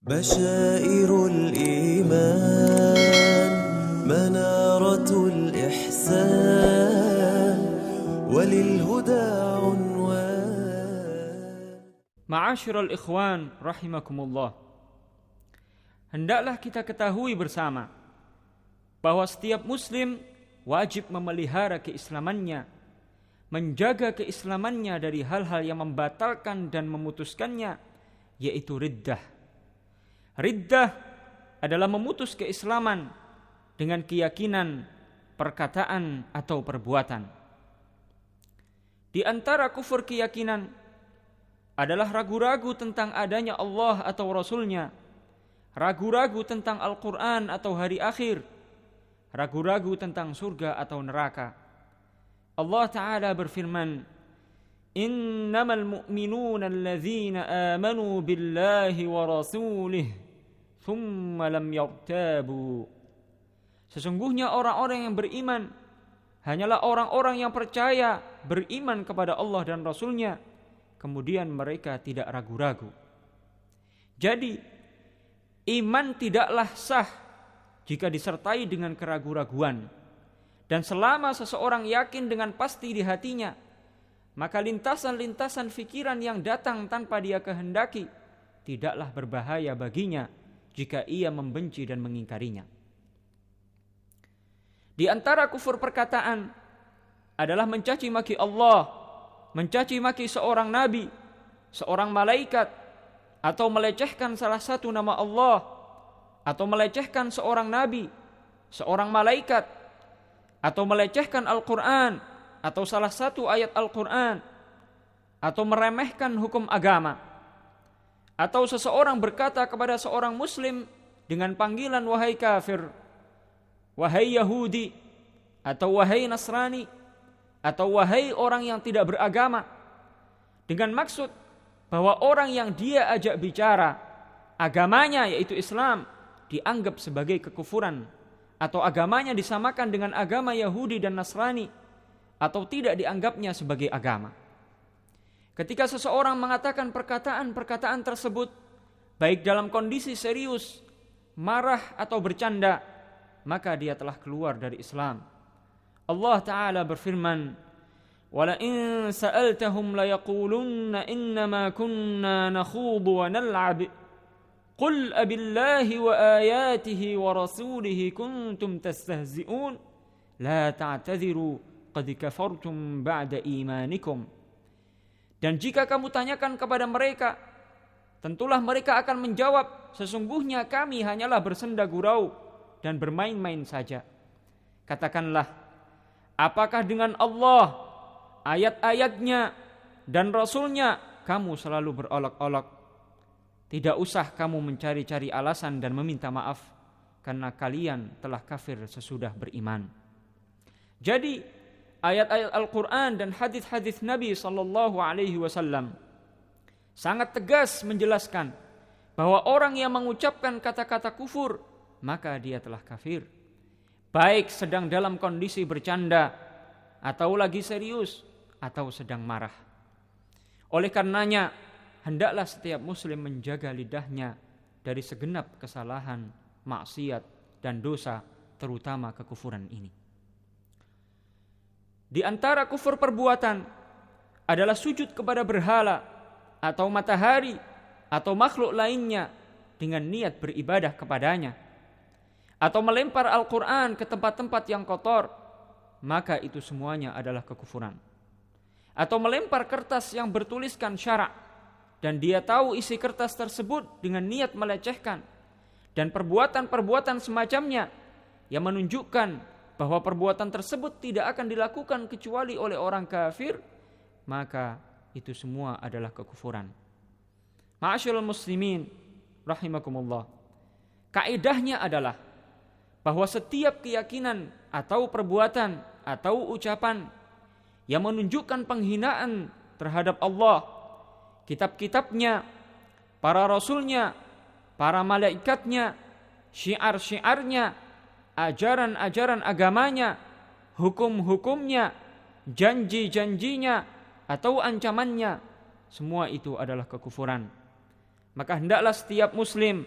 بشائر الإيمان منارة الإحسان وللهدى عنوان. Ma'asyiral ikhwan rahimakumullah. Hendaklah kita ketahui bersama bahwa setiap muslim wajib memelihara keislamannya, menjaga keislamannya dari hal-hal yang membatalkan dan memutuskannya, yaitu riddah. Riddah adalah memutus keislaman dengan keyakinan, perkataan atau perbuatan. Di antara kufur keyakinan adalah ragu-ragu tentang adanya Allah atau Rasul-Nya, ragu-ragu tentang Al-Quran atau hari akhir, ragu-ragu tentang surga atau neraka. Allah Ta'ala berfirman, Innamal mu'minuna alladzina amanu billahi wa rasulih thumma lam yartabu. Sesungguhnya orang-orang yang beriman hanyalah orang-orang yang percaya, beriman kepada Allah dan Rasul-Nya, kemudian mereka tidak ragu-ragu. Jadi, iman tidaklah sah jika disertai dengan keraguan-raguan. Dan selama seseorang yakin dengan pasti di hatinya, maka lintasan-lintasan fikiran yang datang tanpa dia kehendaki tidaklah berbahaya baginya jika ia membenci dan mengingkarinya. Di antara kufur perkataan adalah mencaci maki Allah, mencaci maki seorang nabi, seorang malaikat, atau melecehkan salah satu nama Allah, atau melecehkan seorang nabi, seorang malaikat, atau melecehkan Al-Quran, atau salah satu ayat Al-Quran, atau meremehkan hukum agama, atau seseorang berkata kepada seorang muslim dengan panggilan wahai kafir, wahai Yahudi, atau wahai Nasrani, atau wahai orang yang tidak beragama, dengan maksud bahwa orang yang dia ajak bicara agamanya yaitu Islam dianggap sebagai kekufuran, atau agamanya disamakan dengan agama Yahudi dan Nasrani, atau tidak dianggapnya sebagai agama. Ketika seseorang mengatakan perkataan-perkataan tersebut, baik dalam kondisi serius, marah atau bercanda, maka dia telah keluar dari Islam. Allah Ta'ala berfirman, "Wala in sa'altahum la yaqulunna innama kunna nakhudu wa nal'ab. Qul abillahi wa ayatihi wa rasulihi kuntum tastahzi'un. La ta'tadhiru qad kafartum ba'da imanikum." Dan jika kamu tanyakan kepada mereka, tentulah mereka akan menjawab, sesungguhnya kami hanyalah bersenda gurau dan bermain-main saja. Katakanlah, apakah dengan Allah, ayat-ayatnya dan Rasul-Nya kamu selalu berolok-olok? Tidak usah kamu mencari-cari alasan dan meminta maaf, karena kalian telah kafir sesudah beriman. Jadi, ayat-ayat Al-Quran dan hadis-hadis Nabi SAW sangat tegas menjelaskan bahwa orang yang mengucapkan kata-kata kufur, maka dia telah kafir, baik sedang dalam kondisi bercanda, atau lagi serius, atau sedang marah. Oleh karenanya, hendaklah setiap muslim menjaga lidahnya dari segenap kesalahan, maksiat, dan dosa, terutama kekufuran ini. Di antara kufur perbuatan adalah sujud kepada berhala atau matahari atau makhluk lainnya dengan niat beribadah kepadanya, atau melempar Al-Quran ke tempat-tempat yang kotor, maka itu semuanya adalah kekufuran. Atau melempar kertas yang bertuliskan syarak dan dia tahu isi kertas tersebut dengan niat melecehkan, dan perbuatan-perbuatan semacamnya yang menunjukkan bahwa perbuatan tersebut tidak akan dilakukan kecuali oleh orang kafir, maka itu semua adalah kekufuran. Ma'asyiral muslimin rahimakumullah. Kaidahnya adalah bahwa setiap keyakinan atau perbuatan atau ucapan yang menunjukkan penghinaan terhadap Allah, kitab-kitabnya, para rasulnya, para malaikatnya, syiar-syiarnya, ajaran-ajaran agamanya, hukum-hukumnya, janji-janjinya, atau ancamannya, semua itu adalah kekufuran. Maka hendaklah setiap muslim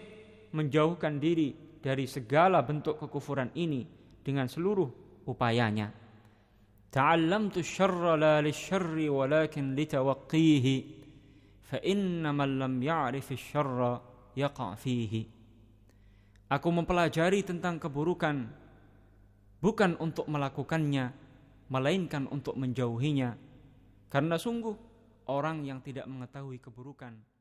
menjauhkan diri dari segala bentuk kekufuran ini dengan seluruh upayanya. Ta'allamtu syarra la lisyarri walakin litawaqqihi fa inna man lam ya'rif syarra yaqa' fihi. Aku mempelajari tentang keburukan bukan untuk melakukannya, melainkan untuk menjauhinya. Karena sungguh orang yang tidak mengetahui keburukan